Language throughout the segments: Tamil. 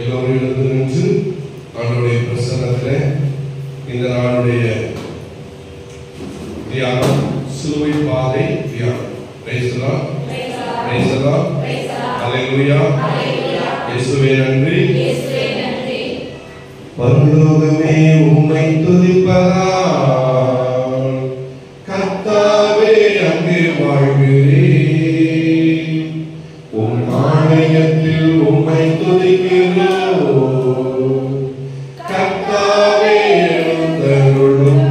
எல்லோரும் எழுந்து நின்று ஆண்டவருடைய பிரசன்னத்திலே இந்த நாளுடைய தியானம் சிலுவை பாதை தியானம். Praise the Lord, praise the Lord, hallelujah, இயேசுவே நன்றி, இயேசுவே நன்றி. பரலோகமே உம்மை துதிப்பதால் கர்த்தாவே அங்கே வாழ்கிறேன். உம் ஆலயத்தில் உம்மை துதிக்கிறோம். கர்த்தாவே எழுந்தருளும்.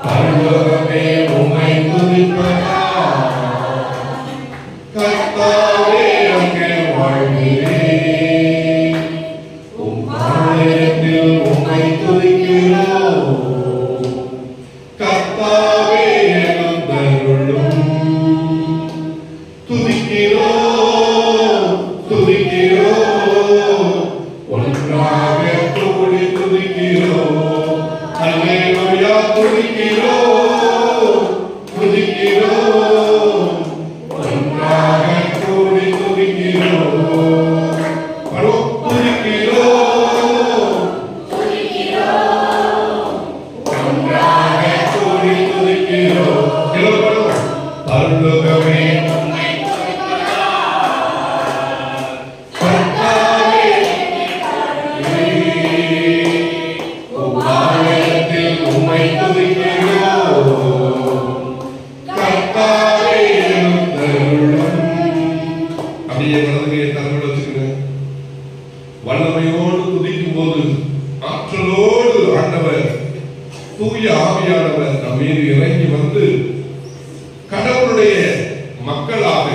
பரலோகமே உம்மை துதிப்பதால் கர்த்தாவே அங்கே வாழ்கிறேன். உம் ஆலயத்தில் உம்மை துதிக்கிறோம். கர்த்தாவே எழுந்தருளும். துதிக்கிறோம், துதிக்கிறோம், ஒன்றாக கூடி துதிக்கிறோம். அல்லேலூயா, துதிக்கிறோம், துதிக்கிறோம், ஒன்றாக கூடி துதிக்கிறோம். துதிக்கிறோம், ஒன்றாக கூடி துதிக்கிறோம். பரலோகமே வல்லமையோடு துதிக்கும் போது ஆற்றலோடு ஆண்டவர் தூய ஆவியானவர் நம் மீது இறங்கி வந்து கடவுளுடைய மக்களாக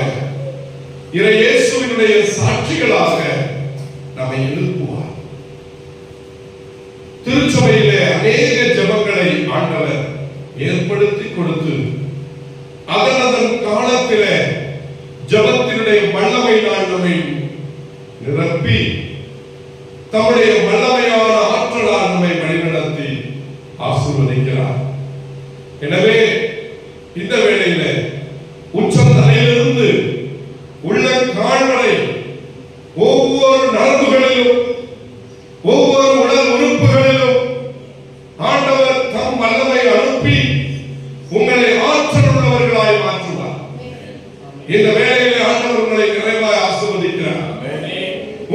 இயேசுவினுடைய சாட்சிகளாக நம்மை எழுப்புவார். திருச்சபையிலே அநேக ஜெபங்களை ஆண்டவர் ஏற்படுத்தி கொடுத்து அதன் காலத்திலே ஜெபத்தினுடைய வல்லமையினால் நம்மை நிரப்பி தம்முடைய வல்லமையான ஆற்றலால் நம்மை வழிநடத்தி ஆசீர்வதிக்கிறார். எனவே இந்த வேளையில உச்சந்தலையிலிருந்து உள்ள கால்வரை ஒவ்வொரு நரம்புகளிலும் ஒவ்வொரு உடல் உறுப்புகளிலும் ஆண்டவர் தம் வல்லமை அனுப்பி உங்களை ஆற்றல் உள்ளவர்களாய் மாற்றுவார். இந்த வேளையிலே ஆண்டவர் உங்களை நிறைவாய் ஆசீர்வதிக்கிறார்.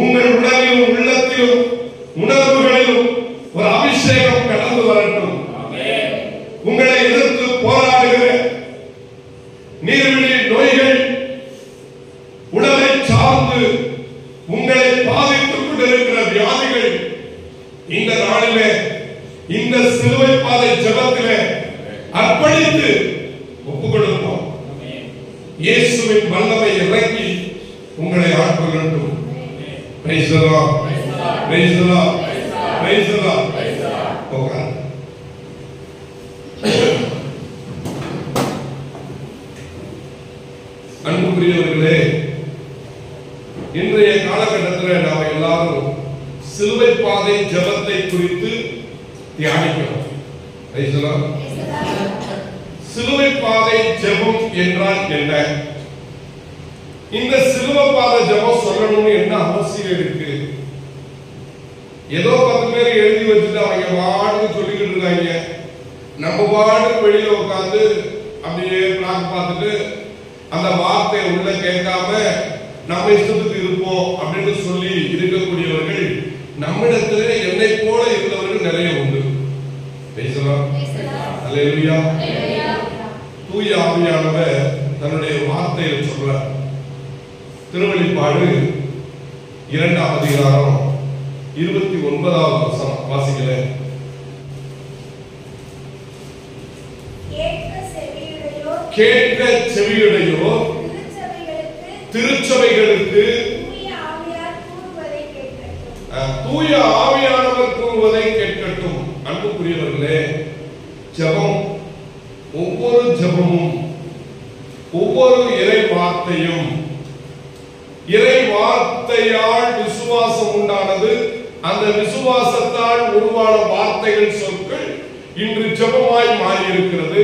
உங்கள் உடலிலும் உள்ளத்திலும் உணர்வுகளிலும் ஒரு அபிஷேகம் கடந்து வரட்டும். உங்களை எதிர்த்து போராடுகிற நீர்வழி நோய்கள் உடலை சார்ந்து உங்களை பாதித்துக் கொண்டிருக்கிற வியாதிகள் இந்த நாளிலே இந்த சிலுவை பாதை ஜெபத்திலே அர்ப்பணித்து ஒப்புக் கொடுப்போம். இயேசுவின் வல்லமை இறங்கி உங்களை ஆட்கொள்ளட்டும். Praise the Lord, praise the Lord, praise the Lord. அன்புக்குரியவர்களே, இன்றைய காலகட்டத்தில் நாம் எல்லாரும் சிலுவை பாதை ஜெபத்தை குறித்து தியானிக்கிறோம். Praise the Lord. சிலுவை பாதை ஜெபம் என்றால் என்ன? இந்த சிலுவை பாதை ஜெபம் சொல்லணும்னு என்ன அவசியம் இருக்கு? ஏதோ 10 பேர் எழுதி வச்சுட்டு அவங்க பாட்டு சொல்லிக்கிட்டு இருக்காங்க. நம்ம பாட்டு வெளியில உட்கார்ந்து அப்படியே பிளாக் பார்த்துட்டு அந்த வார்த்தையை உள்ள கேட்காம நம்ம இஷ்டத்துக்கு இருப்போம் அப்படின்னு சொல்லி இருக்கக்கூடியவர்கள் நம்மிடத்துல என்னை போல இருந்தவர்கள் நிறைய உண்டு. பேசலாம். அல்லேலூயா. தூய ஆவியானவர் தன்னுடைய வார்த்தையை சொல்றார். திருவெளிப்பாடு 2ஆம் அதிகாரம் 29வது வசனம் வாசிக்கிறேன். கேட்க செவியுடையோ திருச்சபைகளுக்கு தூய ஆவியானவர் கூறுவதை கேட்கட்டும். அன்புக்குரியவர்களே, ஜெபம் ஒவ்வொரு ஜெபமும் ஒவ்வொரு இறை வார்த்தையும் இறை வார்த்தையால் விசுவாசம் உண்டானது. அந்த விசுவாசத்தால் உருவான வார்த்தைகள் சொற்கள் இன்று ஜெபமாய் மாறி இருக்கிறது.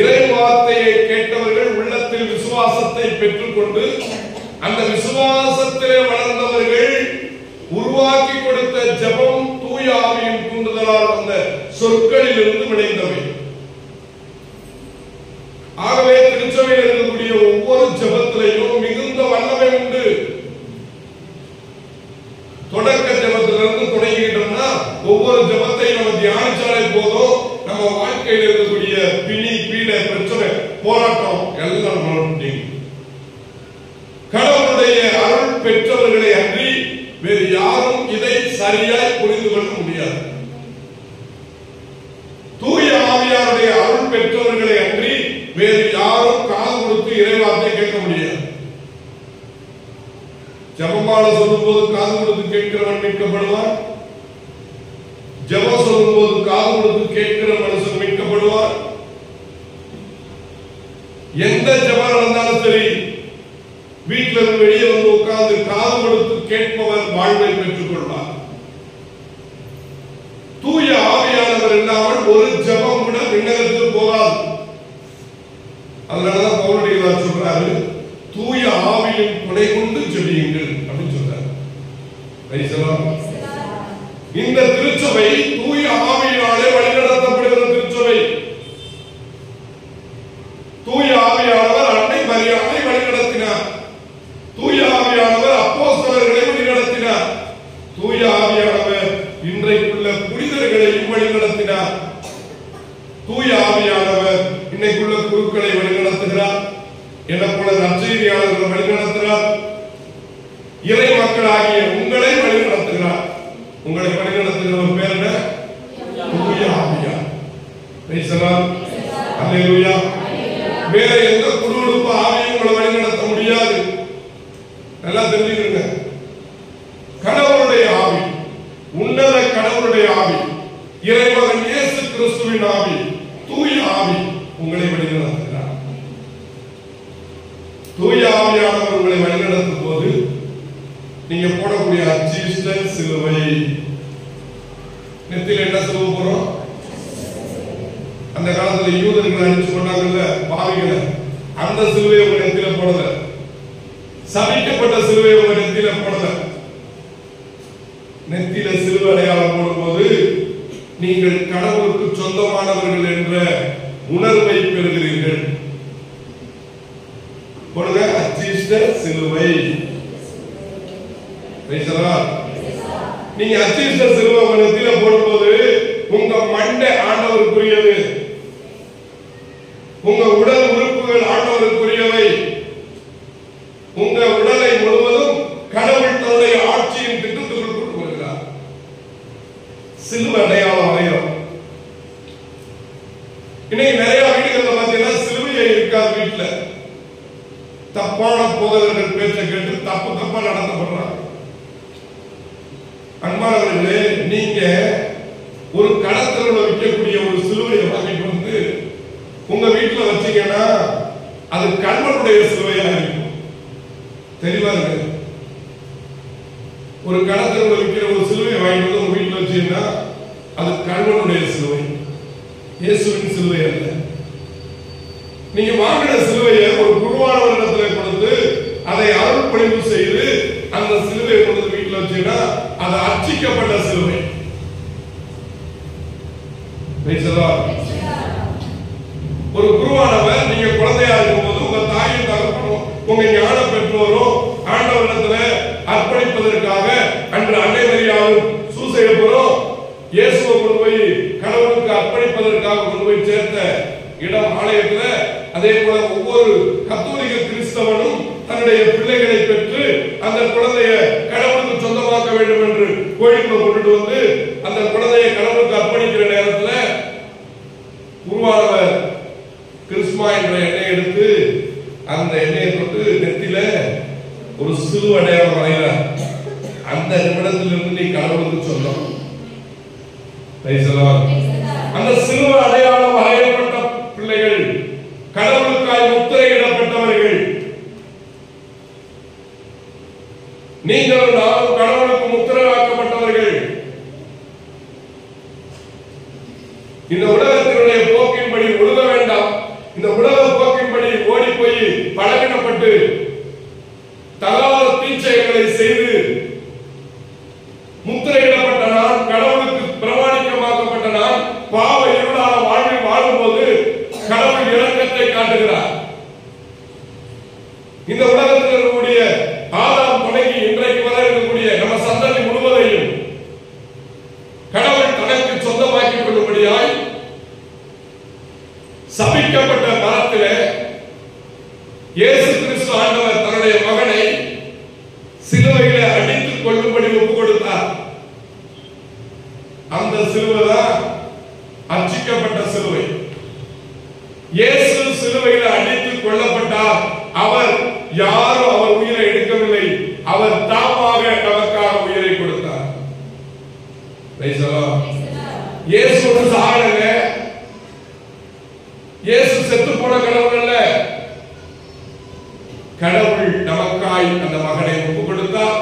இறை வார்த்தையை கேட்டவர்கள் உள்ளத்தில் விசுவாசத்தை பெற்றுக்கொண்டு அந்த விசுவாச விசுவாசத்திலே வளர்ந்தவர்கள் உருவாக்கி கொடுத்த ஜெபம் தூய ஆவியின் தூண்டுதலால் வந்த சொற்களில் இருந்து விளைந்தவை. ஆகவே திருச்சபையில் இருக்கக்கூடிய ஒவ்வொரு ஜெபத்திலையும் மிகுந்த வல்லமை உண்டு. தொடக்க ஜெபத்திலிருந்து தொடங்கிட்டோம்னா ஒவ்வொரு ஜெபத்தையும் நம்ம தியானிச்சாலே போதும், நம்ம வாழ்க்கையில் இருக்கக்கூடிய பிணி பீட பிரச்சனை போராட்டம் எல்லாம் முடியும். கடவுளுடைய அருள் பெற்றவர்களை அன்றி வேறு யாரும் இதை சரியாய் புரிந்து கொள்ள முடியாது. தூய ஆவியாருடைய அருள் பெற்றவர்களை அன்றி வேறு யாரும் காது கொடுத்து இறைவார்த்தை கேட்க முடியாது. ஜெபமால சொல்லும் போது காது கொடுத்து கேட்கிறவன் மீட்கப்படுவார். ஜெபம் சொல்லும் போது காது கொடுத்து கேட்கிற மனுஷன் மீட்கப்படுவார். எந்த ஜெபம் நடந்தாலும் சரி, வீட்டில இருந்து வெளியே வந்து உட்கார்ந்து காது கொடுத்து கேட்பவர் வாழ்வை பெற்றுக் கொள்வார். தூய ஆவியானவர் இல்லாமல் ஒரு ஜெபம் கூட விண்ணகத்துக்கு போகாது. அதனாலதான் பவுலடிகளார் சொல்றாரு, தூய ஆவியின் துணை கொண்டு ஜெபியுங்கள் அப்படின்னு சொல்றாரு. இந்த திருச்சபை தூய ஆவியினாலே வழிநடத்தப்படுகிற திருச்சபை. தூய ஆவியானவர் அன்னை மரியாதை வழிநடத்தினார். தூய ஆவியானவர் அப்போஸ்தலர்களை வழிநடத்தினார். தூய ஆவியானவர் இன்றைக்குள்ள புனிதர்களையும் வழிநடத்தினார். தூய ஆவியானவர் இன்னைக்குள்ள குருக்களை வழிநடத்துகிறார். என்ன போல நற்செய்தியாளர்களை வழிநடத்துகிறார். இறை மக்களாகிய உங்களை வழிநடத்துகிறார். உங்களை வழிநடத்துகிறவர் பேர் என்ன? தூய ஆவியார். அல்லேலூயா. வேற எந்த குருடுப்பு ஆவியும் உங்களை வழிநடத்த முடியாது. நல்லா தெரிஞ்சுக்கிறீங்க. கடவுளுடைய ஆவி, உன்னத கடவுளுடைய ஆவி, இறைமகன் இயேசு கிறிஸ்துவின் ஆவி, தூய ஆவி உங்களை வழிநடத்துகிறார். தூய ஆவியானவர் உங்களை வழிநடத்தும் போது நீங்க போடக்கூடிய அச்சிஷ்ட சிலுவை, நெத்தில என்ன சிலுவை போறோம்? அந்த காலத்துல யூதர்களை அடிச்சு கொண்டாங்கல்ல பாவிகளை, அந்த சிலுவையை உங்க நெத்தில போடல. சபிக்கப்பட்ட சிலுவையை உங்க நெத்தில போடல. நெத்தில சிலுவை அடையாளம் போடும்போது நீங்கள் கடவுளுக்கு சொந்தமானவர்கள் என்ற உணர்வை பெறுகிறீர்கள். போடுங்க, அச்சிஷ்ட சிலுவை. நீங்க அச்சிஷ்ட சிலுவை உங்க நெத்தில போடும்போது உங்க மண்டை ஆண்டவருக்குரியது, உங்க உடல் உறுப்புகள் ஆண்டவருக்குரியவை. உங்க உடலை முழுவதும் கடவுள் தன்னுடைய ஆட்சியின் திட்டத்துக்குள் கொண்டு வருகிறார். சிலுவை அடையாளம் அடையும். இன்னைக்கு நிறைய வீடுகள்ல பாத்தீங்கன்னா சிலுவையை இருக்காது. வீட்டுல தப்பான போதகர்கள் பேச்சை கேட்டு தப்பு தப்பா நடத்தப்படுறாங்க. அன்பானவர்களே, நீங்க ஒரு கடத்தல விற்கக்கூடிய ஒரு சிலுவையை வாங்கிட்டு வந்து உங்க வீட்டுல வச்சீங்கன்னா அது கண்மனுடைய சிலுவையா இருக்கும். தெளிவா இருக்கு. ஒரு கடத்தல விற்கிற ஒரு சிலுவையை வாங்கிட்டு வந்து உங்க வீட்டுல வச்சீங்கன்னா அது கண்மனுடைய சிலுவை, இயேசுவின் சிலுவை அல்ல. நீங்க வாங்கின சிலுவையை ஒரு குருவானவரிடத்துல கொடுத்து அதை அருள் பொழிவு செய்து அந்த சிலுவையை கொண்டு வீட்டுல வச்சீங்கன்னா அது அர்ச்சிக்கப்பட்ட சிலுவை. ஒரு குருவானவர் நீங்க குழந்தையா இருக்கும் போது உங்க தாயும் தகப்பனும் உங்க ஞான பெற்றோரும் ஆண்டவரிடத்துல அர்ப்பணிப்பதற்காக அன்று அன்னை மரியாவும் சூசையப்பரும் இயேசுவை கொண்டு போய் கடவுளுக்கு அர்ப்பணிப்பதற்காக கொண்டு போய் சேர்த்த இடம் ஆலயத்துல. அதே போல ஒவ்வொரு கத்தோலிக்க கிறிஸ்தவனும் தன்னுடைய பிள்ளைகளை பெற்று அந்த குழந்தையை கடவுளுக்கு சொந்தமாக்க வேண்டும் என்று கோயிலுக்குள்ள கொண்டுட்டு வந்து அந்த குழந்தையை கடவுளுக்கு அர்ப்பணிக்கிற நேரத்துல குருவானவர் கிறிஸ்மா என்ற எண்ணெய் எடுத்து அந்த எண்ணெயை தொட்டு நெத்தில ஒரு சிலுவை அடையாளம் வரைகிறார். அந்த நிமிடத்திலிருந்து நீ கடவுளுக்கு சொந்தம். அந்த சிலுவை அடையாளம் வரையப்பட்ட பிள்ளைகள் கடவுளுக்காய் முத்திரையிடப்பட்டவர்கள். நீங்கள் நானும் கடவுளுக்கு முத்திரையாக்கப்பட்டவர்கள். இந்த உலகத்தினுடைய போக்கின்படி ஒழுக வேண்டாம். இந்த உலக போக்கின்படி ஓடி போய் பழகினப்பட்டு தகாத தீச்சைகளை காரியங்களை செய்து முத்திரையிடப்பட்ட நான், கடவுளுக்கு பிரமாணிக்கமாக்கப்பட்ட நான் பாவ இருளான வாழ்வில் வாழும்போது கடவுள் இரக்கத்தை காட்டுகிறார். இந்த உலகத்தில் இருக்கக்கூடிய ஆதாம் தொடங்கி இன்றைக்கு வரை இருக்கக்கூடிய நம்ம சந்ததி முழுவதையும் கடவுள் தனக்கு சொந்தமாக்கிக் கொள்ளும்படியாய் சபிக்கப்பட்ட மரத்திலே இயேசு கிறிஸ்து ஆண்டவர் தன்னுடைய மகனை சிலுவையிலே அடித்துக் கொள்ளும்படி ஒப்புக் கொடுத்தார். அந்த சிலுவை தான் அர்ச்சிக்கப்பட்ட சிலுவை. இயேசு சிலுவையில் அடித்துக் கொல்லப்பட்டார். அவர் யாரும் அவர் உயிரை எடுக்கவில்லை, அவர் தாமாக நமக்காக உயிரை கொடுத்தார். இயேசு ஒரு சாகல, இயேசு செத்து போன கடவுள் அல்ல. கடவுள் நமக்காய் அந்த மகனை ஒப்புக் கொடுத்தார்.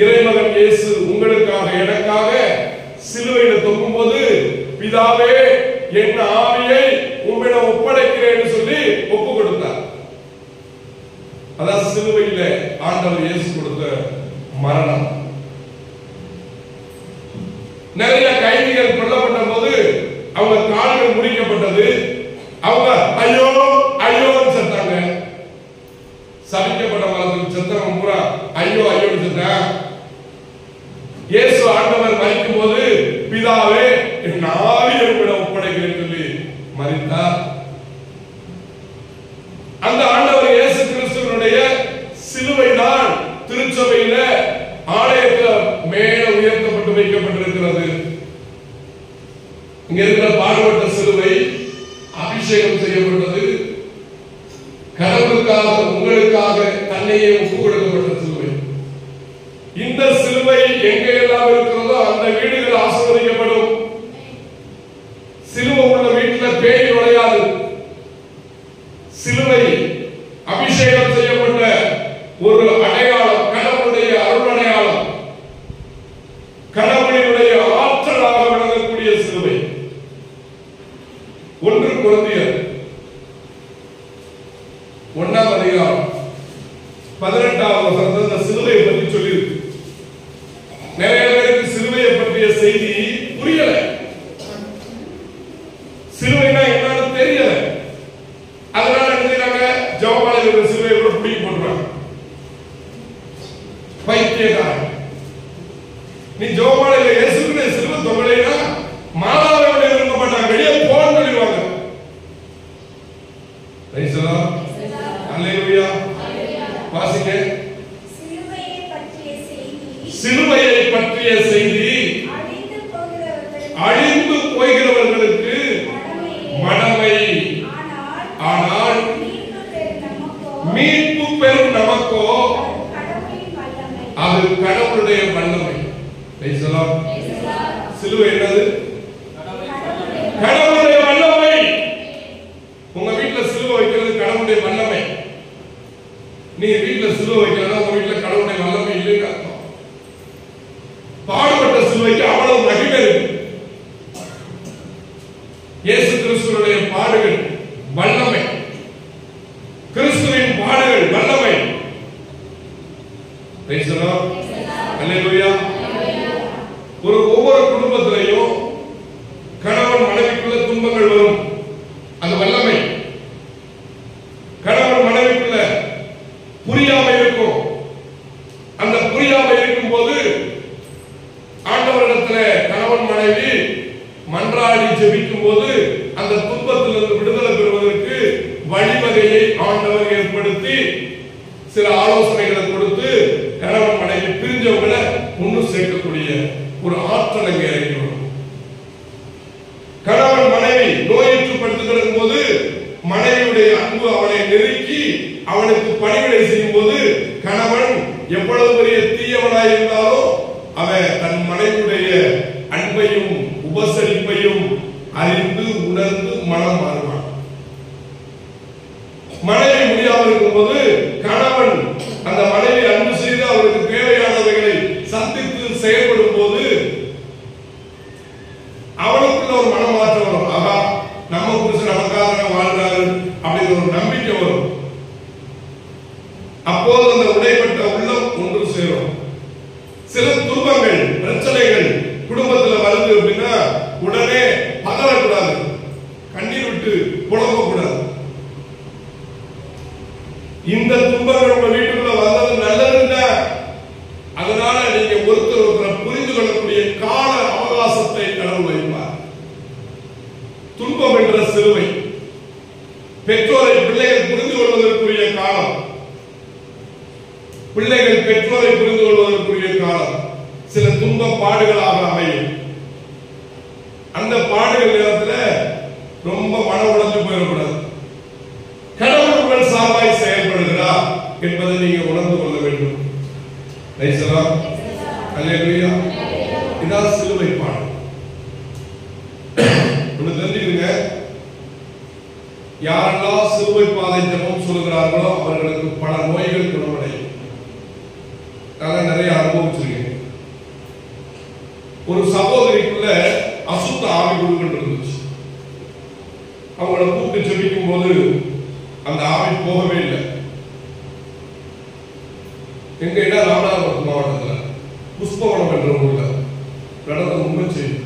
இறைமகன் இயேசு உங்களுக்காக எனக்காக சிலுவையில் தொங்கும் போது, பிதாவே என் ஆவியை உம்மிடம் ஒப்படைக்கிறேன் சொல்லி ஒப்புக் கொடுத்தார். அதான் சிலுவையில ஆண்டவர் இயேசு கொடுத்த மரணம். நிறைய கைதிகள் கொல்லப்பட்ட போது அவங்க கால்கள் முறிக்கப்பட்டது. அவங்க ஐயோ ஐயோன்னு செத்தாங்க. சபிக்கப்பட்ட மரத்தில் செத்தவங்க பூரா ஐயோ ஐயோன்னு செத்தான். இயேசு ஆண்டவர் மரிக்கும் போது, பிதாவே என் ஆவியை உம்மிடம் ஒப்படைக்கிறேன் சொல்லி மரித்தார். அந்த ஆண்டவர் இயேசு கிறிஸ்துவினுடைய சிலுவை தான் திருச்சபையில ஆலயத்தில் மேல உயர்த்தப்பட்டு வைக்கப்பட்டிருக்கிறது. இங்க இருக்கிற பாடுபட்ட சிலுவை அபிஷேகம் செய்யப்பட்டது. கடவுளுக்காக உங்களுக்காக தன்னையே ஒப்புக் கொடுக்கப்பட்ட சிலுவை. இந்த சிலுவை எங்கெல்லாம் இருக்கிறதோ அந்த வீடுகள் ஆசீர்வதிக்கப்படும். சிலுவை உள்ள வீட்டில் பேய் நுழையாது. சிலுவை அபிஷேகம் செய்யப்பட்ட ஒரு அடையாளம், கடவுளுடைய அருள் அடையாளம், கடவுளுடைய ஆற்றலாக விளங்கக்கூடிய சிலுவை. 1 கொரிந்தியர் 1ஆம் அதிகாரம் 18ஆம் வசனத்தில் சிலுவையை பற்றி சொல்லியிருக்கு. நிறைய பேருக்கு சிலுவையை பற்றிய செய்தி புரியல, சிலுவைனா என்னன்னு தெரியல. அதனால நினைக்கிறாங்க ஜெபமாலையில் சிலுவையை கூட பிடிக்க போடுறாங்க. பைத்தியக்காரன், நீ ஜெபமாலையில் இயேசுவின் சிலுவை தொங்கலைனா மாதாவை விரும்ப மாட்டாங்க, வெளியே போன்னு சொல்லிடுவாங்க. அல்லேலூயா. வாசிங்க. சிலுவையை பற்றிய செய்தி அழிந்து போகிறவர்களுக்கு மடமை, ஆனால் மீட்பு பெறும் நமக்கோ அது கடவுளுடைய வல்லமை. சிலுவை என்னது? கடவுளுடைய வல்லமை. உங்க வீட்டுல சிலுவை வைக்கிறது கடவுளுடைய வல்லமை. நீ வீட்டுல சிலுவை வைக்கிறதா உங்க வீட்டுல கடவுளுடைய வல்லமை இல்லைன்னு அர்த்தம். பாடுபட்ட சிலுவைக்கு அவ்வளவு மகிமை இருக்கு. இயேசு கிறிஸ்துவினுடைய பாடுகள் வல்லமை, கிறிஸ்துவின் பாடுகள் வல்லமை. அல்லேலூயா. ஒவ்வொரு குடும்பத்திலையும் கணவன் மனைவிக்குள்ள துன்பங்கள் வரும், அது வல்லமை. கணவன் மனைவிக்குள்ள புரியாமை இருக்கும், அந்த புரியாமை இருக்கும் போது ஆண்டவரிடத்தில் கணவன் மனைவி மன்றாடி ஜெபிக்கும் போது அந்த துன்பத்திலிருந்து விடுதலை பெறுவதற்கு வழிவகையை ஆண்டவர் ஏற்படுத்தி சில ஆலோசனைகளை கொடுத்து கணவன் மனைவி பிரிஞ்சவங்களை ஒன்று சேர்க்கக்கூடிய ஒரு ஆற்றல் அங்கே இறங்கி வரும். கணவன் மனைவி நோயுற்று படுத்துக்கிடும் போது மனைவியுடைய அன்பு அவனை நெருக்கி அவனுக்கு பணிகளை செய்யும் போது கணவன் எவ்வளவு பெரிய தீயவனாய் இருந்தாலும் அவன் தன் மனைவியுடைய அன்பையும் உபசரிப்பையும் அறிந்து உணர்ந்து மனம் மாறுவான். மனைவி முடியாமல் இருக்கும் போது கணவன் அந்த மனைவி அன்பு செய்து அவருக்கு தேவையானவைகளை சந்தித்து செயல்படும் போது அவனுக்குள்ள ஒரு மனமாற்றம் வரும். ஆகா, நம்ம புருஷன் நமக்காக வாழ்றாரு அப்படிங்கிற ஒரு நம்பிக்கை வரும். அப்போது அந்த உடைப்பட்ட உள்ளம் ஒன்று சேரும். சில துன்பங்கள் பிரச்சனைகள் குடும்பத்தில் வருது அப்படின்னா உடனே பதறக்கூடாது, கண்ணீர் விட்டு புலம்பக்கூடாது. இந்த துன்பங்கள் உங்க வீட்டுக்குள்ள வந்தது நல்லதுன்னா அதனால நீங்க ஒருத்தர் புரிந்து கொள்ளக்கூடிய கால அவகாசத்தை கடவுள் வைப்பார். துன்பம் என்ற சிலுவை பெற்றோரை பிள்ளைகள் புரிந்து கொள்வதற்குரிய காலம், பிள்ளைகள் பெற்றோரை புரிந்து கொள்வதற்குரிய காலம் சில துன்ப பாடுகளாக அமையும். அந்த பாடுகள் நேரத்தில் ரொம்ப மன உடைஞ்சு போயிடக்கூடாது. கடவுள் உங்கள் சார்பாய் செயல்படுகிறார் என்பதை நீங்க உணர்ந்து கொள்ள வேண்டும். இதான் சிலுவை பாடு. தெரிஞ்சுக்கங்க, யாரெல்லாம் சிலுவை பாதை ஜெபம் சொல்லுகிறார்களோ அவர்களுக்கு பல நோய்கள் குணமடையும். நான் நிறைய அனுபவிச்சிருக்கேன். ஒரு சகோதரிக்குள்ள அசுத்த ஆவி குழுக்கள் இருந்துச்சு. அவங்கள கூப்பிட்டு ஜெபிக்கும் போது அந்த ஆவி போகவே இல்லை. எங்க இடம் ராமநாதபுரம் மாவட்டத்தில் புஷ்பவனம் என்ற ஊர்ல நடந்த உண்மை செய்தி.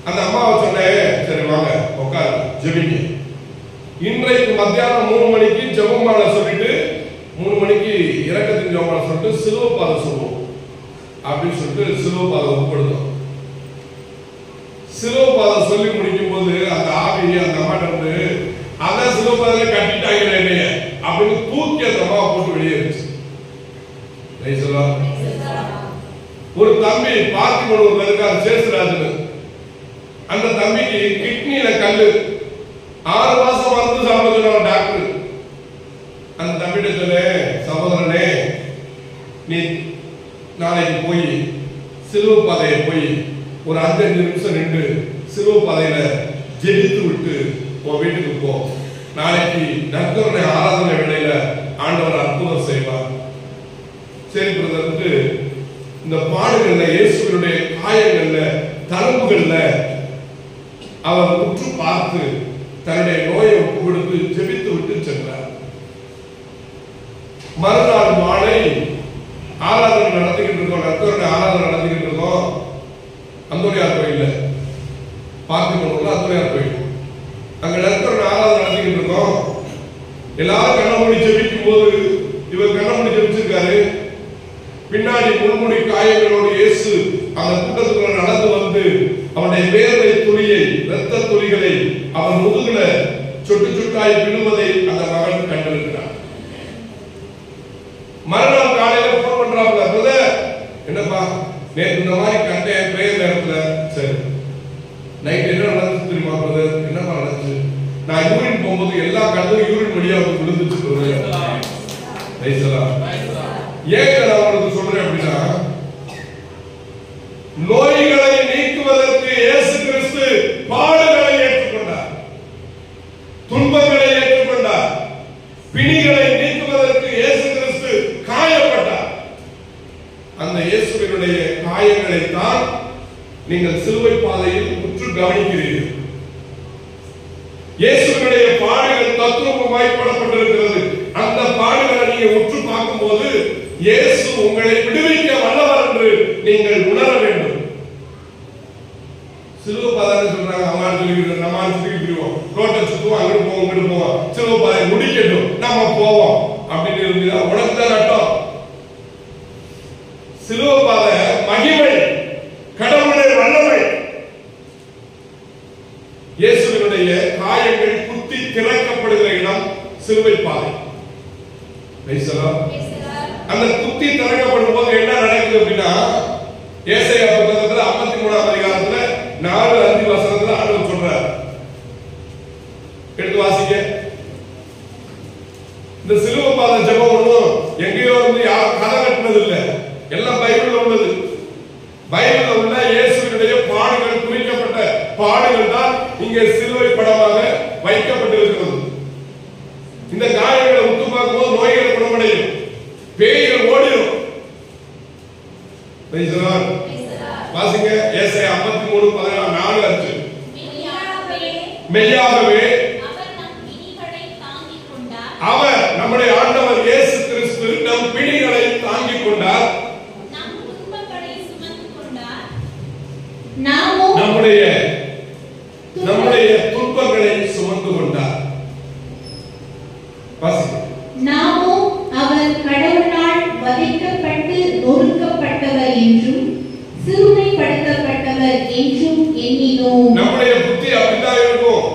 அந்த அம்மாவை சொன்னேன், சரி வாங்க உட்காரு ஜெபிங்க. இன்றைக்கு மத்தியானம் 3 மணிக்கு ஜெபமாலை சொல்லிட்டு 3 மணிக்கு இறக்கத்தின் ஜெபமாலை சொல்லிட்டு சிலுவப்பாதை சொல்லுவோம் அப்படின்னு சொல்லிட்டு சிலுவப்பாதை ஒப்படுத்தோம். சிலுவப்பாதை சொல்லி முடிக்கும் போது அந்த ஆவி அந்த அம்மாட்ட வந்து அதான் சிலுவப்பாதை கட்டிட்டாங்க என்னைய அப்படின்னு தூக்கி அந்த அம்மாவை போட்டு வெளியேறிச்சு. ஒரு தம்பி பார்த்திபனூர்ல இருக்கார், சேசுராஜன். அந்த தம்பிக்கு கிட்னில கல்லு 6 மாசம் மருந்து சாப்பிட சொன்ன டாக்டர். அந்த தம்பிட்ட சொன்ன, சகோதரனே நீ நாளைக்கு போய் சிலுவை பாதையை போய் ஒரு 5 நிமிஷம் நின்று சிலுவை பாதையில ஜெபித்து விட்டு உன் வீட்டுக்கு போ. நாளைக்கு நற்கருணை ஆராதனை வேளையில ஆண்டவர் அற்புதம் செய்வார். சரி பிரதர்ட்டு இந்த பாடுகள்ல இயேசுவினுடைய காயங்கள்ல தழும்புகள்ல அவர் உற்று பார்த்து தன்னுடைய நோயை ஒப்பு கொடுத்து ஜெபித்து விட்டு சென்றார். மறுநாள் மாலை ஆராதனை நடத்திக்கிட்டு இருக்கோம், நற்கருணை ஆராதனை நடத்திக்கிட்டு இருக்கோம். அந்தோனியார் கோயில்ல பார்த்திபனூர்ல அந்தோனியார் கோயில், அங்க நற்கருணை ஆராதனை நடத்திக்கிட்டு இருக்கோம். எல்லாரும் கண்ணமூடி ஜெபிக்கும் போது இவர் கண்ணமூடி ஜெபிச்சிருக்காரு. பின்னாடி முள்முடி காயங்களோடு இயேசு அந்த கூட்டத்துக்குள்ள நடந்து வந்து அவனுடைய வேர்வை துளியை இரத்த துளிகளை அவன் முதுகுல சொட்டு சொட்டாய் விழுவதை அந்த மகன் கண்டிருக்கிறார். மறுநாள் காலையில போன் பண்றாங்க, பிரதர் என்னப்பா நேற்று இந்த மாதிரி கண்டேன் பிரேயர் நேரத்துல. சரி நைட் என்ன நடந்துச்சு தெரியுமா பிரதர்? என்னப்பா நடந்துச்சு? நான் யூரின் போகும்போது எல்லா கண்ணும் யூரின் வழியா விழுந்துச்சு பிரதர். ஏன் நான் உங்களுக்கு சொல்றேன் அப்படின்னா, நோய்களை நீக்குவதற்கு இயேசு கிறிஸ்து பாடுகளை ஏற்றுக்கொண்டார், துன்பங்களை ஏற்றுக்கொண்டார். பிணிகளை நீக்குவதற்கு இயேசு கிறிஸ்து காயப்பட்டார். அந்த இயேசுவினுடைய காயங்களை தான் நீங்கள் சிலுவை பாதையில் உற்று கவனிக்கிறீர்கள். இயேசுவினுடைய பாடுகள் தத்துவமாய் படப்பட்டிருக்கிறது. அந்த பாடுகளை நீங்க உற்று பார்க்கும் போது இயேசு உங்களை விடுவிக்க வல்லவர் என்று நீங்கள் உணர வேண்டும். சிலுவை பாதை சொல்றாங்க, அம்மா சொல்லிக்கிட்டு நம்ம சுத்திக்கிட்டுவோம், ரோட்டை சுத்துவோம், அங்கிட்டு போவோம் இங்கிட்டு போவோம், சிலுவை பாதை முடிக்கட்டும் நம்ம போவோம் அப்படின்னு இருந்தா உனக்கு தான் நட்டம். சிலுவை பாதை மகிமை, கடவுளுடைய வல்லமை. இயேசுவினுடைய காயங்கள் குத்தி திறக்கப்படுகிற இடம் சிலுவை பாதை. அந்த குத்தி திறக்கப்படும் போது என்ன நடக்குது அப்படின்னா, ஏசாயா புத்தகத்துல 53ஆம் அதிகாரத்துல 4-5 வசனத்துல ஆண்டவர் சொல்றார். எடுத்து வாசிங்க. இந்த சிலுவை பாதை ஜெபம் ஒண்ணும் எங்கேயோ வந்து கதை கட்டினது இல்லை, எல்லாம் பைபிள்ல உள்ளது. பைபிள்ல உள்ள இயேசுவினுடைய பாடுகள் குறிக்கப்பட்ட பாடுகள் தான் இங்கே சிலுவை படமாக வைக்கப்பட்டிருக்கிறது. இந்த காயங்களை உத்து பார்க்கும்போது நோய்கள் குணமடையும், பேய்கள் ஓடிடும். வாசிங்க ஏசாயா 53:4-5. மெய்யாகவே அவர் நம்முடைய ஆண்டவர் இயேசு கிறிஸ்து நம் பிணிகளை தாங்கி நாமோ அவர் கடவுளால் வதைக்கப்பட்டு நொறுக்கப்பட்டவர் என்றும் சிறுமைப்படுத்தப்பட்டவர் என்றும் எண்ணினோம். நம்முடைய புத்தி அப்படிதான் இருக்கும்.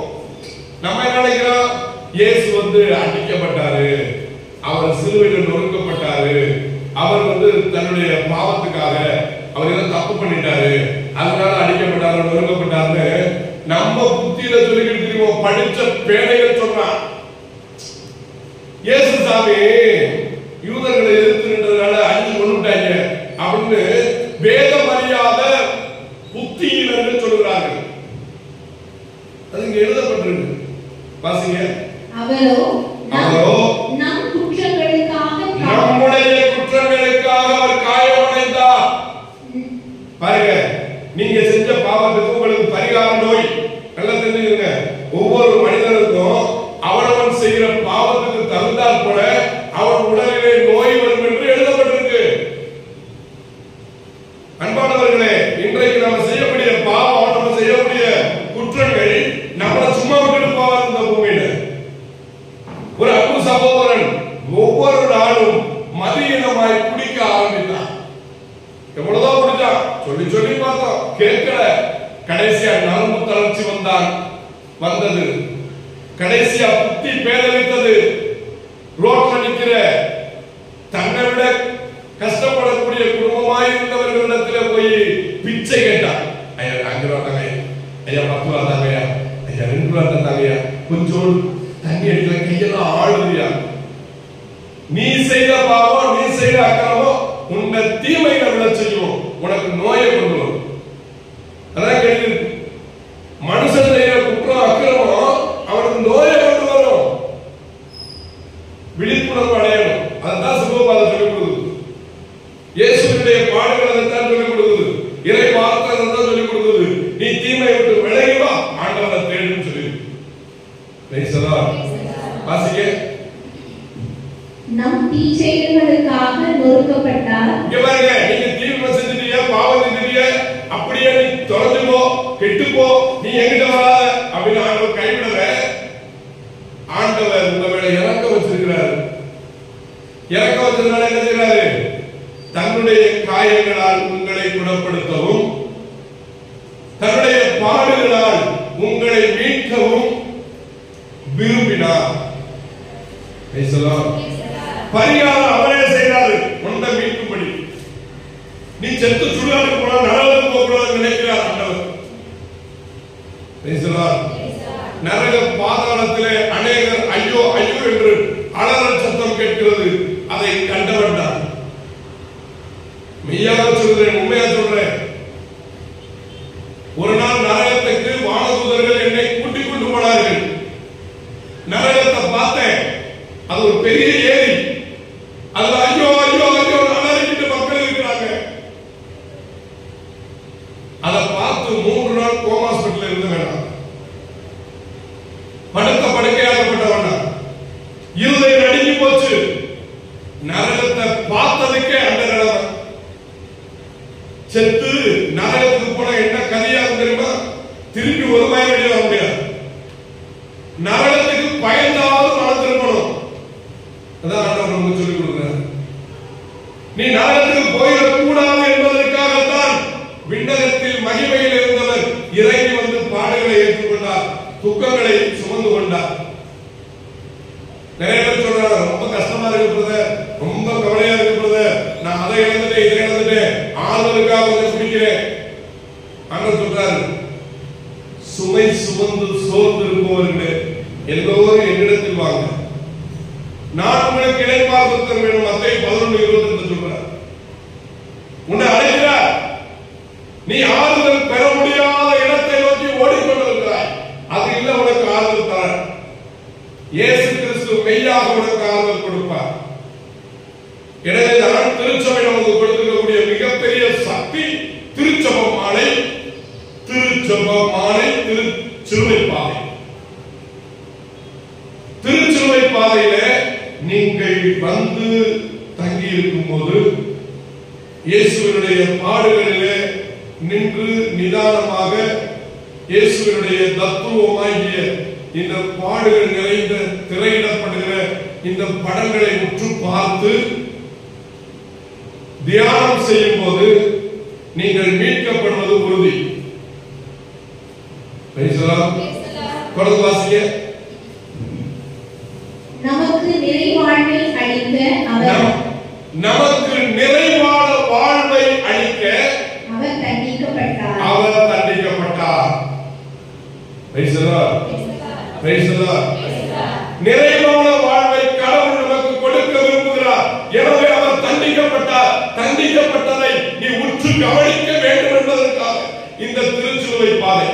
நம்ம என்ன நினைக்கிறோம்? இயேசு அடிக்கப்பட்டாரு, அவர் சிலுவையில் நொறுக்கப்பட்டாரு, அவர் தன்னுடைய பாவத்துக்காக அவர் ஏதோ தப்பு பண்ணிட்டாரு, அதனால அடிக்கப்பட்டாரு, நொறுக்கப்பட்டாரு. நம்ம புத்தியில சொல்லிக்கிட்டு தெரியும். படிச்ச பேழைகள் சொல்றான், இயேசு சாமி யூதர்களை எதிர்த்து நின்றதுனால அடிச்சு கொண்டுட்டாங்க அப்படின்னு வேதம் அறியாத புத்தியினர் சொல்கிறார்கள். அது இங்க எழுதப்பட்டிருக்கு, வாசிங்க. அவரோ நம் குற்றங்களுக்காக, நம்முடைய குற்றங்களுக்காக அவர் காயமடைந்தார். பாருங்க, நீங்க செஞ்ச பாவத்துக்கு உங்களுக்கு பரிகார நோய். நல்லா தெரிஞ்சுக்கங்க, ஒவ்வொரு மனிதனுக்கும் அவனவன் செய்கிற பாவத்துக்கு தகுந்தாற் போல அவன் உடலிலே நோய் வரும் என்று எழுதப்பட்டிருக்கு. அன்பானவர்களே, இன்றைக்கு நம்ம செய்யக்கூடிய பாவம், நம்ம செய்யக்கூடிய குற்றங்கள் நம்மளை சும்மா விட்டுட்டு போவார். இந்த பூமியில ஒரு அன்பு சகோதரன் ஒவ்வொரு நாளும் மதியினமாய் குடிக்க ஆரம்பித்தான். எவ்வளவுதான் குடிச்சான், சொல்லி சொல்லி பார்த்தோம், கேட்கல. கடைசியா நரம்பு தளர்ச்சி வந்தது. கடைசியா புத்தி பேதலித்தது. ரோட்ல நிக்கிற தன்னை விட கஷ்டப்படக்கூடிய குடும்பமாய் இருந்தவர்களிடத்தில் போய் பிச்சை கேட்டான். ஐயா 5 ரூபா தாங்க, ஐயா 10 ரூபா தாங்க, ஐயா 2 ரூபா தாங்க, கொஞ்சம் தண்ணி அடிக்கல, கையெல்லாம் ஆளுதியா. நீ செய்த பாவம், நீ செய்த அக்கிரமம் உன்னை தீமைகளை விட செய்யும், உனக்கு நோயை கொண்டு வரும். அதான் கேள்வி. மனுஷன் செய்யற குற்றம் அக்கிரமம் அவனுக்கு நோயை கொண்டு வரும். விழிப்புணர்வு அடையணும். அதுதான் சிவபாதம் சொல்லிக் கொடுக்குது. இயேசுவினுடைய பாடுகள் அதைத்தான் சொல்லிக் கொடுக்குது. இறை வார்த்தை அதைத்தான் சொல்லிக் கொடுக்குது. நீ தீமை விட்டு விலகி வா, ஆண்டவரை தேடுன்னு சொல்லி. வாசிக்க. நம் தீச்செயல்களுக்காக நொறுக்கப்பட்டார். இங்க பாருங்க, நீங்க தீமை செஞ்சிட்டீங்க, பாவம் செஞ்சிட்டீங்க, அப்படியே நீ தொலைஞ்சு போ, கெட்டு போ, நீ எங்கிட்ட வராத அப்படின்னு ஆண்டவர் கைவிடல. ஆண்டவர் உங்க மேல இறக்கம் வச்சிருக்கிறாரு. இறக்கம் வச்சிருந்தால என்ன செய்யறாரு? தன்னுடைய காயங்களால் உங்களை குணப்படுத்தவும், தன்னுடைய பாடுகளால் உங்களை மீட்கவும் விரும்பினார். பரிகாரம் அவரே செய்தாரு, உன்னை மீட்கும்படி. நீ செத்து சுடுகாட்டுக்கு போனா நரகம் போகக்கூடாது நினைக்கிறார் ஆண்டவர். நரக பாதாளத்திலே அநேகர் ஐயோ ஐயோ என்று அலறல் சத்தம் கேட்கிறது. அதை கண்டவன் தான். மெய்யாக சொல்றேன், உண்மையா சொல்றேன். ஒரு நாள் நரகத்துக்கு வானதூதர்கள் என்னை கூட்டிக் கொண்டு போனார்கள். நரகத்தை பார்த்தேன். அது ஒரு பெரிய ஏரி. அதுல ஐயோ ஐயோ ஐயோ அலறிக்கிட்டு மக்கள் இருக்கிறாங்க. அதை பார்த்து 3 நாள் கோமா ஹாஸ்பிட்டல் இருந்து வேண்டாம், படுத்த படுக்கையாகப்பட்டவன் இருதயம் நடுங்கி போச்சு. நரகத்தை பார்த்ததுக்கே அந்த நிலைமை. செத்து நரகத்துக்கு போன என்ன கதையாகும் தெரியுமா? திருப்பி ஒரு பயம் வெளியே வர முடியாது. நரகத்துக்கு பயந்தாவது மனம் திரும்பணும். அதான் ஆண்டவர் நமக்கு சொல்லிக் கொடுக்கிறார். நீ நரகத்துக்கு போயிடக்கூடாது என்பதற்காகத்தான் விண்ணகத்தில் மகிமையில் இருந்தவர் இறங்கி வந்து பாடுகளை ஏற்றுக்கொண்டார், துக்கங்களை சுமந்து கொண்டார். நிறைய பேர் சொல்றாங்க, ரொம்ப கஷ்டமா இருக்கிறது, ரொம்ப கவலையா இருக்கிறது, நான் அதை இழந்துட்டேன் இதை இழந்துட்டேன், ஆறுதலுக்காக வந்து குடிக்கிறேன். ஆண்டவர் சொல்றாரு, சுமை சுமந்து சோர்ந்து இருப்பவர்களே எல்லோரும் என்னிடத்தில் வாங்க, நான் உங்களுக்கு இளைப்பாறுதல் வேணும். மத்தேயு 11:22 சொல்றார். உன்னை அழைக்கிறார். நீ ஆறுதல் பெற முடியாத இடத்தை நோக்கி ஓடிக்கொண்டிருக்கிறாய். அது இல்ல உனக்கு ஆறுதல் தர. இயேசு கிறிஸ்து மெய்யாக உனக்கு ஆறுதல் கொடுப்பார். எனவே தான் திருச்சபை நமக்கு கொடுத்திருக்கக்கூடிய மிகப்பெரிய சக்தி திருச்சபமாலை, திருச்சபமாலை, திருச்சிலுவை பாதை. திருச்சிலுவை பாதையில நீங்கள் வந்து தங்கி இருக்கும் போது இயேசுவினுடைய பாடுகளிலே நின்று நிதானமாக இயேசுவினுடைய தத்துவமாகிய இந்த பாடுகள் நிறைந்த திரையிடப்படுகிற இந்த படங்களை உற்று பார்த்து தியானம் செய்யும் போது நீங்கள் மீட்கப்படுவது உறுதி. தொடர்ந்து வாசிங்க. நமக்கு நிறைவாழ்வை அளிக்க அவர் நமக்கு நிறைவான வாழ்வை அளிக்க அவர் தண்டிக்கப்பட்டார். அவர் தண்டிக்கப்பட்டார். நிறைவான வாழ்வை கடவுள் நமக்கு கொடுக்க விரும்புகிறார். எனவே அவர் தண்டிக்கப்பட்டார். தண்டிக்கப்பட்டதை நீ உற்று கவனிக்க வேண்டும் என்பதற்காக இந்த திருச்சிலுவை பாதை.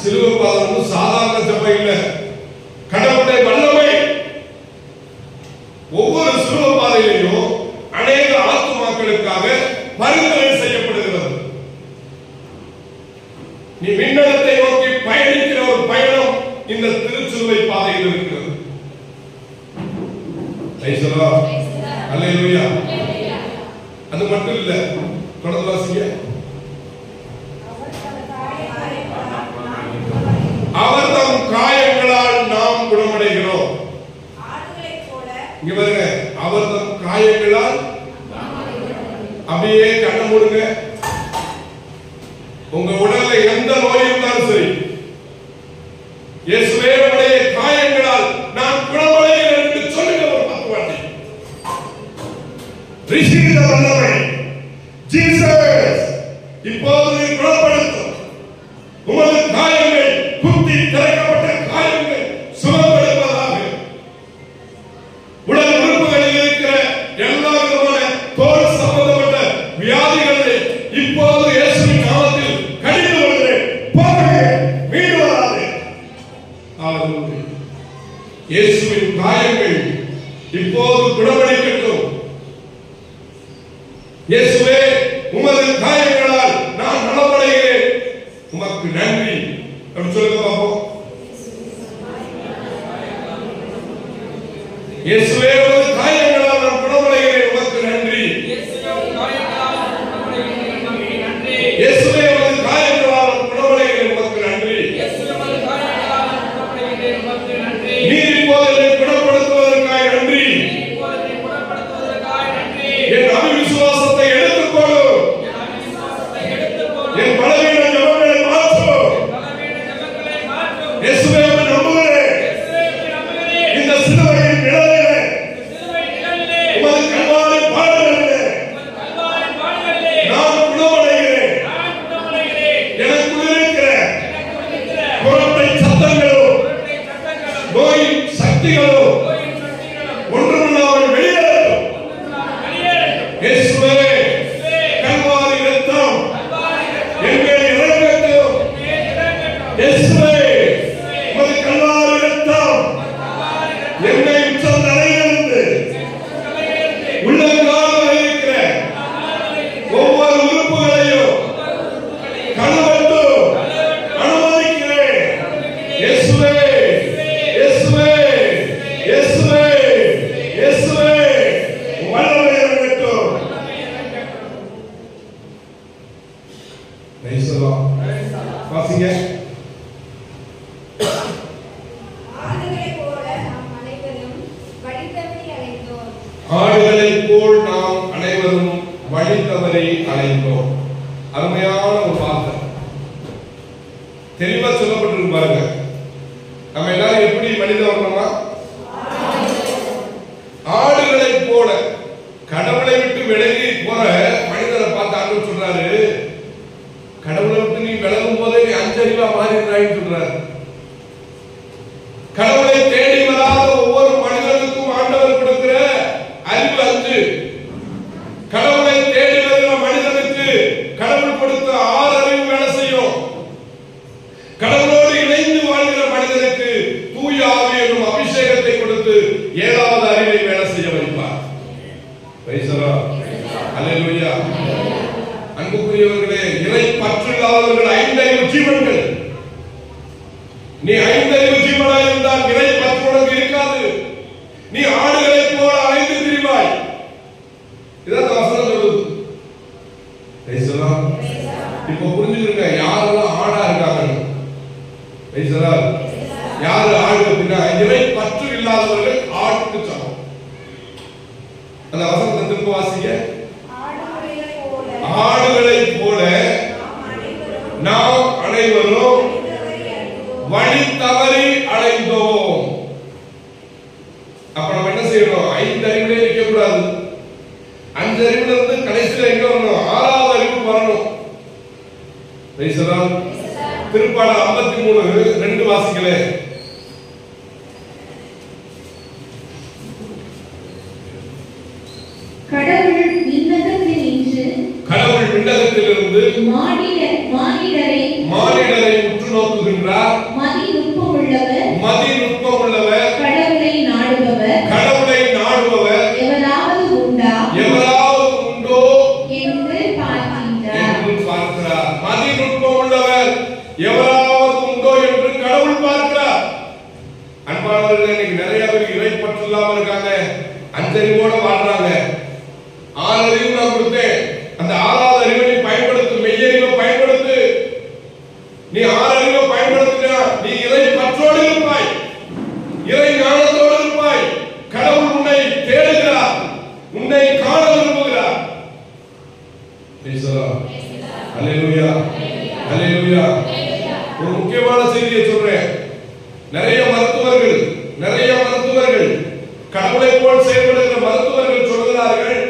சிலுவை பாதை சாதாரண ஜெபம் இல்லை, கடவுளுடைய வல்லமை. ஒவ்வொரு சிலுவை பாதையிலையும் அநேக ஆத்துமாக்களுக்காக பரிந்துரை செய்யப்படுகிறது. நீ விண்ணகத்தை நோக்கி பயணிக்கிற ஒரு பயணம் இந்த திருச்சிலுவை பாதையில் இருக்கிறது. அல்லேலூயா. அது மட்டும் இல்ல, தொடர்ந்து வாசிங்க. அவர் தம் காயங்களால் நாம் குணமடைகிறோம். இங்க பாருங்க, அவர் தம் காயங்களால். அப்படியே கண்ணை மூடுங்க. உங்க உடல்ல எந்த நோய் இருந்தாலும் சரி, இயேசுவே உடைய காயங்களால் நான் குணமடைகிறேன் என்று சொல்லுங்க. ஒரு 10 வாட்டி. Receive the வல்லமை. Jesus இப்போது குணப்படுத்தும். உமது காயங்கள், குத்தி திறக்கப்பட்ட காயங்கள் சுகப்படுவதாக. உடல் உறுப்புகளில் இருக்கிற எல்லா விதமான தோல் சம்பந்தப்பட்ட வியாதிகளை இப்போது இயேசுவின் நாமத்தில் கடிந்து வருகிறேன். மீண்டு வராது. இயேசுவின் காயங்கள் இப்போது குணமடைக்கட்டும். இயேசுவே உமது காயங்களால் நான் நலமடைகிறேன், உமக்கு நன்றி. அப்படி சொல்லுங்க பாப்போம். இயேசுவே உமது காயங்களால் நான் குணமடைகிறேன், உமக்கு நன்றி. இயேசுவே உமது காயங்களால் நான் குணமடைகிறேன், உமக்கு நன்றி. நீர் இப்போது என்னை குணப்படுத்துவதற்காக நன்றி. என் அவிசுவாசத்தை எடுத்துக்கொண்டு என் பலவீன ஜெபங்களை மாற்றும். இயேசுவே நம்புகிறேன். இந்த சிலுவையின் நிழலிலே உமது கல்வாரி பாடுகளிலே நான் குணமடைகிறேன். எனக்குள் இருக்கிற குரட்டை சத்தங்களும் நோயின் சக்திகளும் ஒன்றுமில்லாமல் வெளியேறும். இயேசுவே கல்வாரி இரத்தம் எங்கள் இறங்கட்டும். இயேசுவே உமது கல்வாரி இரத்தம் என்னை உச்சம் தலையிலிருந்து உள்ளங்கால் இருக்கிற ஒவ்வொரு உறுப்புகளையும் கழுவட்டும் அனுமதிக்கிறேன். இயேசுவே இயேசுவே இயேசுவே இயேசுவே வல்லமை இறங்கட்டும். வாசிங்க. ஆடுகளைப் போல் நாம் அனைவரும் வழித்தவரை அலைந்தோம். அருமையான ஒரு வார்த்தை, தெளிவா சொல்லப்பட்டிருக்கு பாருங்க. நம்ம எல்லாரும் எப்படி மனித வரணுமா? ஆடுகளைப் போல. கடவுளை விட்டு விலகி போற மனிதரை பார்த்து ஆண்டவர் சொல்றாரு, கடவுளை விட்டு நீ விலகும் போதே நீ அஞ்சறிவா மாறிடுறான்னு சொல்றாரு. கடவுளை தேடி வராத ஒவ்வொரு மனிதனுக்கும் ஆண்டவர் கொடுக்கிற அறிவு 5. கடவுளை தேடி வருகிற மனிதனுக்கு கடவுள் கொடுத்த 6 அறிவு வேலை செய்யும். கடவுளோடு இணைந்து வாழ்கிற மனிதனுக்கு தூய ஆவி என்னும் அபிஷேகத்தை கொடுத்து 7வது அறிவை வேலை செய்ய வைப்பார். அல்லேலூயா. அன்புக்குரியவர்களே, இறை பற்றில்லாதவர்கள் 5 அறிவு ஜீவன்கள். நீ 5 அறிவு ஜீவனாய் இருந்தால் இறை பற்று உனக்கு இருக்காது. நீ ஆடுகளைப் போல அலைந்து திரிவாய். இதான் வசனம் சொல்லுது. இப்போ புரிஞ்சுக்கிறீங்க யாரெல்லாம் ஆடா இருக்காங்க. வாழ்க்கை அப்படின்னா இறை பற்று இல்லாதவர்கள் ஆட்டுக்கு சமம். அந்த வசனத்தை திரும்ப வாசிங்க. ஆடுகளை போல நாம் அனைவரும் வழி தவறி அலைந்தோம். அப்ப நம்ம என்ன செய்யணும்? 5 அறிவுல நிக்க கூடாது. 5 அறிவுல இருந்து கடைசியில எங்க வரணும்? 6வது அறிவு வரணும். திருப்பாடல் 53:2 வாசிக்கலே. கடவுள் விண்ணகத்திலிருந்து மானிடரை உற்று நோக்குகின்றார். மதிநுட்பம் உள்ளவர் கடவுளை நாடுபவர் எவராவது உண்டோ என்று பார்க்கிறார். மதிநுட்பம் உள்ளவர் எவராவது உண்டோ என்று கடவுள் பார்க்கிறார். அன்பானவர்களே, இன்னைக்கு நிறைய பேர் இறை பற்று இல்லாம இருக்காங்க. 5 அறிவோட வாழ்றாங்க. 6 அறிவு நான் கொடுத்தேன். அந்த 6வது அறிவை நீ பயன்படுத்து. மெய்யறிவை பயன்படுத்து. நீ 6 அறிவை பயன்படுத்தினா நீ இறை பற்றோடு இருப்பாய், இறை ஞானத்தோடு இருப்பாய். கடவுள் உன்னை தேடுகிறார், உன்னை காண விரும்புகிறார். அல்லேலூயா, அல்லேலூயா. ஒரு முக்கியமான செய்தியை சொல்றேன். நிறைய மருத்துவர்கள் கடவுளை போல் செயல்படுகிற மருத்துவர்கள் சொல்கிறார்கள்,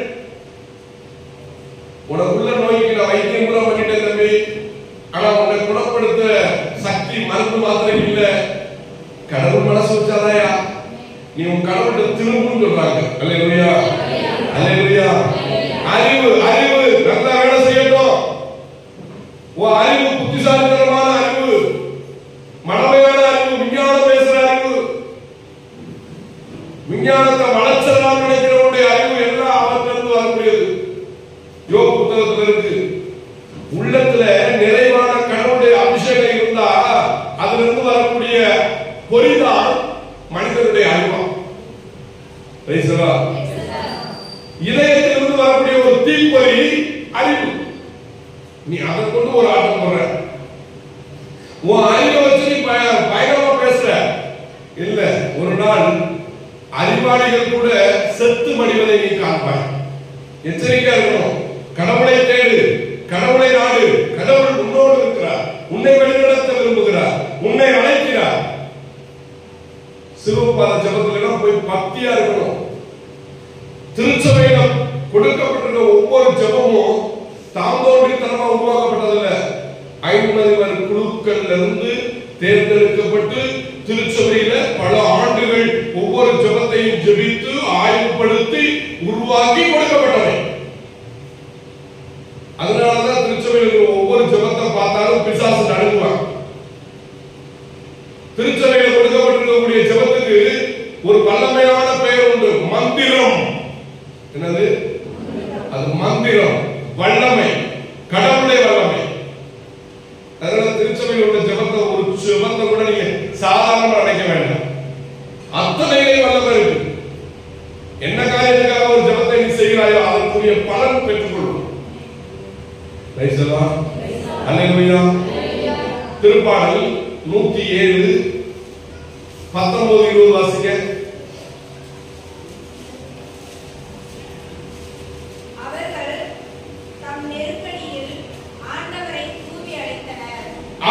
உனக்குள்ள நோய்க்கு நான் வைத்தியம் கூட பண்ணிட்டேன் தம்பி, ஆனா உன்னை குணப்படுத்த சக்தி மருந்து மாத்திரை இல்ல. கடவுள் மனசு வச்சாதாயா நீ உன் கடவுள்கிட்ட திரும்புன்னு சொல்றாங்க. அல்லேலூயா, அல்லேலூயா. அறிவு நல்லா வேலை செய்யட்டும். உன் அறிவு புத்திசாலித்தனமான அறிவு, மடமையான அறிவு, விஞ்ஞானம் பேசுற அறிவு, விஞ்ஞானத்தை வளர்ச்சலாம் நினைக்கிறவனுடைய அறிவு எல்லாம் அவற்றிலிருந்து வரக்கூடியது. யோக புத்தகத்துல இருக்கு. உள்ளத்துல நிறைவான கடவுளுடைய அபிஷேகம் இருந்தா அதிலிருந்து வரக்கூடிய பொறிதான் மனிதனுடைய அறிவா. இதயத்திலிருந்து வரக்கூடிய ஒரு தீப்பொறி அறிவு. நீ அதை கொண்டு ஒரு ஆட்டம் போடுற. உன் அறிவை வச்சு நீ பயங்கரமா பேசுற இல்ல. ஒரு நாள் அறிவாளிகள் கூட செத்து மடிவதை நீ காண்பாய். எச்சரிக்கையா இருக்கணும். கடவுளை தேடு, கடவுளை நாடு. கடவுள் உன்னோடு இருக்கிறார், உன்னை வழிநடத்த விரும்புகிறார், உன்னை அழைக்கிறார். சிவபாத ஜபத்துல போய் பக்தியா இருக்கணும். திருச்சபையில கொடுக்கப்பட்ட ஒவ்வொரு ஜபமும் தாந்தோன்றித்தனமா உருவாக்கப்பட்டதில்ல. 50 குழுக்கள் இருந்து தேர்ந்தெடுக்கப்பட்டு திருச்சபையில பல ஆண்டுகள் ஒவ்வொரு ஜபத்தையும் ஜெபித்து ஆய்வுபடுத்தி உருவாக்கி கொடுக்கப்பட்டவை. அதனாலதான் திருச்சபையில் ஒவ்வொரு ஜபத்தை பார்த்தாலும் பிசாசு நடுங்குவான். திருச்சபையில் கொடுக்கப்பட்டிருக்கக்கூடிய ஜபத்துக்கு ஒரு வல்லமையான பெயர் உண்டு, மந்திரம். என்னது அது? மந்திரம், வல்லமை, கடவுளுடைய வல்லமை. அதனால திருச்சபையில் உள்ள ஜபத்தை ஒரு ஜபத்தை கூட நீங்க சாதாரணமா நினைக்க வேண்டாம். அத்தனையிலே வல்லமை இருக்கு. என்ன காரியத்துக்காக ஒரு ஜபத்தை நீ செய்கிறாயோ அதற்குரிய பலன் பெற்றுக்கொள்ளும். அல்லேலூயா. திருப்பாடல் 107 19-20 வாசிக்க.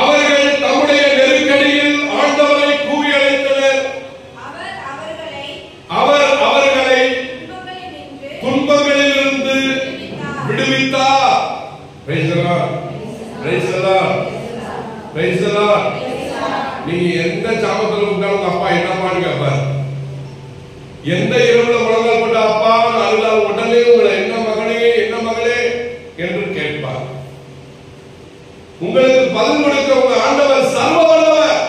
அவர்கள் தம்முடைய நெருக்கடியில் ஆண்டவரை கூவி அழைத்தனர். அவர் அவர்களை துன்பங்களிலிருந்து விடுவித்தார். Praise the Lord. Praise the Lord. Praise the Lord. நீங்க எந்த சாமத்துல உட்கார்ந்து உங்க அப்பா என்னப்பான்னு கேட்பார். எந்த இரவுல முழங்கால் போட்ட அப்பா அழுதால் உடனே உங்களை என்ன மகனே என்ன மகளே என்று கேட்பார். உங்களுக்கு பதில் கொடுக்க உங்க ஆண்டவர் சர்வ வல்லவர்.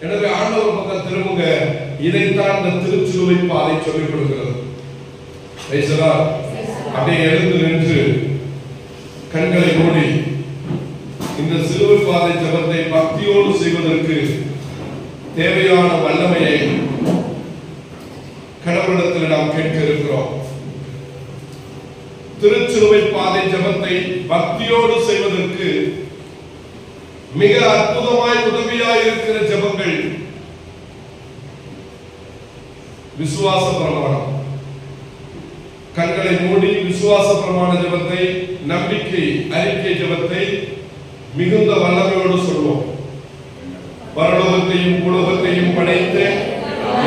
எனவே ஆண்டவர் பக்கம் திரும்புங்க. இதைத்தான் இந்த திருச்சிலுவை பாதை சொல்லிக் கொடுக்கிறது. Praise the Lord. அப்படியே எழுந்து நின்று கண்களை மூடி இந்த சிலுவை பாதை ஜெபத்தை பக்தியோடு செய்வதற்கு தேவையான வல்லமையை கடவுளிடத்தில் நாம் கேட்க இருக்கிறோம். திருச்சிலுவை பாதை ஜெபத்தை பக்தியோடு செய்வதற்கு மிக அற்புதமாய் உதவியாய் இருக்கிற ஜெபங்கள். விசுவாச பிரமாணம். கண்களை மூடி விசுவாச பிரமாண ஜெபத்தை, நம்பிக்கை அறிக்கை ஜெபத்தை மிகுந்த வல்லமையோடு சொல்வோம். பரலோகத்தையும் பூலோகத்தையும் படைத்த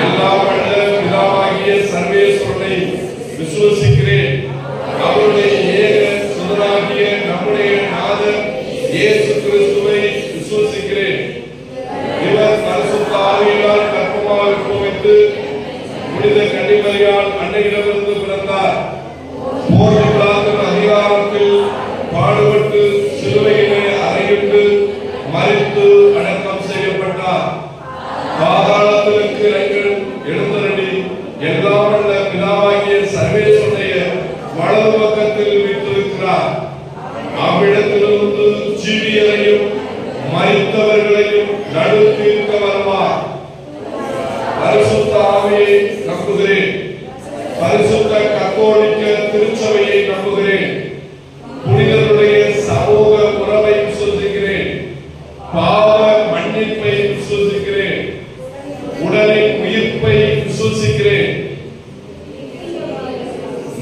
எல்லாம் வல்ல பிதாவாகிய சர்வேஸ்வரனை விசுவசிக்கிறேன். அவருடைய ஏக சுதனாகிய நம்முடைய நாதர் இயேசு கிறிஸ்துவை விசுவசிக்கிறேன். இவர் பரிசுத்த ஆவியினால் கர்ப்பமாக உற்பவித்து புனித கன்னிமரியால் அன்னையிடமிருந்து பிறந்தார். போர்விழாக்கள் அதிகாரத்தில் பாடுபட்டு சிலுவையிலே அறையிட்டு மரித்து அடக்கம் செய்யப்பட்டார். பாதாளத்திற்கு எழுந்தருளி எல்லாம் வல்ல பிதாவாகிய சர்வேஸ்வரனுடைய வலது பக்கத்தில் வீற்றிருக்கிறார். அவ்விடத்திலிருந்து ஜீவியரையும் மரித்தவர்களையும் நடுத்தீர்க்க வருவார். பரிசுத்த ஆவியை நம்புகிறேன். பரிசுத்த கத்தோலிக்க திருச்சபையை நம்புகிறேன். புனிதருடைய சமூக உறவை விசுவசிக்கிறேன். பாவ மன்னிப்பை விசுவசிக்கிறேன். உடலின் உயிர்ப்பை விசுவசிக்கிறேன்.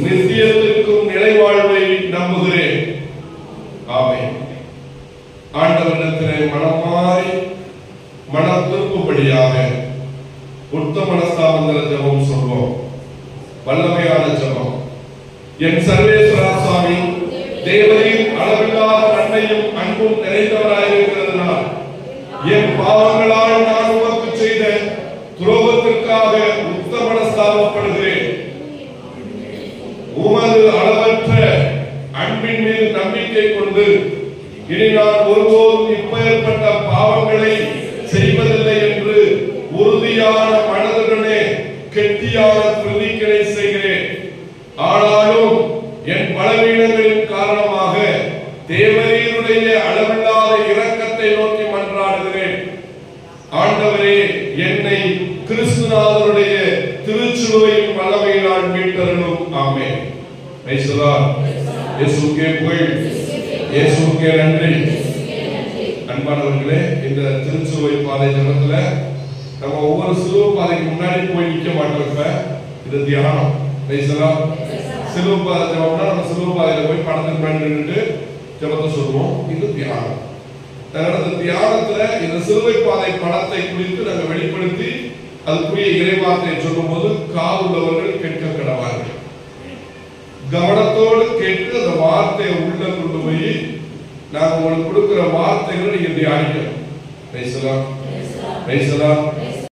நித்தியத்திற்கும் நிலைவாழ்வை நம்புகிறேன். ஆமென். ஆண்டவரிடத்திலே மனமாறி மனம் திருப்பும்படியாக உத்த மனஸ்தாபந்தர ஜெபம் சொல்வோம். வல்லமையான ஜெபம். என் சர்வேஸ்வரா சுவாமி, தேவரின் அளவில்லாத நன்மையும் அன்பும் நிறைந்தவராயிருக்கிறதுனால் என் பாவங்களால் நான் உமக்கு செய்த துரோகத்திற்காக உத்த மனஸ்தாபப்படுகிறேன். உமது அளவற்ற அன்பின் மீது நம்பிக்கை கொண்டு இனி நான் ஒருபோதும் இப்பேற்பட்ட பாவங்களை செய்வதில்லை என்று உறுதியான மனதுடனே கெட்டியான பிரதிஜை செய்கிறேன். ஆனாலும் என் பலவீனங்களின் காரணமாக தேவரீருடைய அளவில்லாத இரக்கத்தை நோக்கி மன்றாடுகிறேன். ஆண்டவரே, என்னை கிறிஸ்துநாதருடைய திருச்சிலுவையின் வல்லமையினால் மீட்டருளும். ஆமென். Price the Lord. இயேசுவுக்கே புகழ், இயேசுவுக்கே நன்றி. அன்பானவர்களே, இந்த திருச்சிலுவை பாதை ஜெபத்துல நம்ம ஒவ்வொரு சிலுவை பாதைக்கு முன்னாடி போய் நிக்க மாட்டோம். இது தியானம். Praise the Lord. சிலுவை பாதை ஜெபம்னா நம்ம சிலுவை பாதையில போய் படத்துக்கு முன்னாடி நின்னுட்டு ஜெபத்தை சொல்லுவோம். இது தியானம். இந்த தியானத்துல இந்த சிலுவை பாதை படத்தை குறித்து நாங்க வெளிப்படுத்தி அதுக்குரிய இறைவார்த்தையை சொல்லும் போது காதுள்ளவர்கள் கேட்க கடவார்கள். கவனத்தோடு கேட்டு அந்த வார்த்தையை உள்ள கொண்டு போய் நாங்க உங்களுக்கு கொடுக்கிற வார்த்தைகளை நீங்க தியானிக்கணும். பேசலாம் பேசலாம்.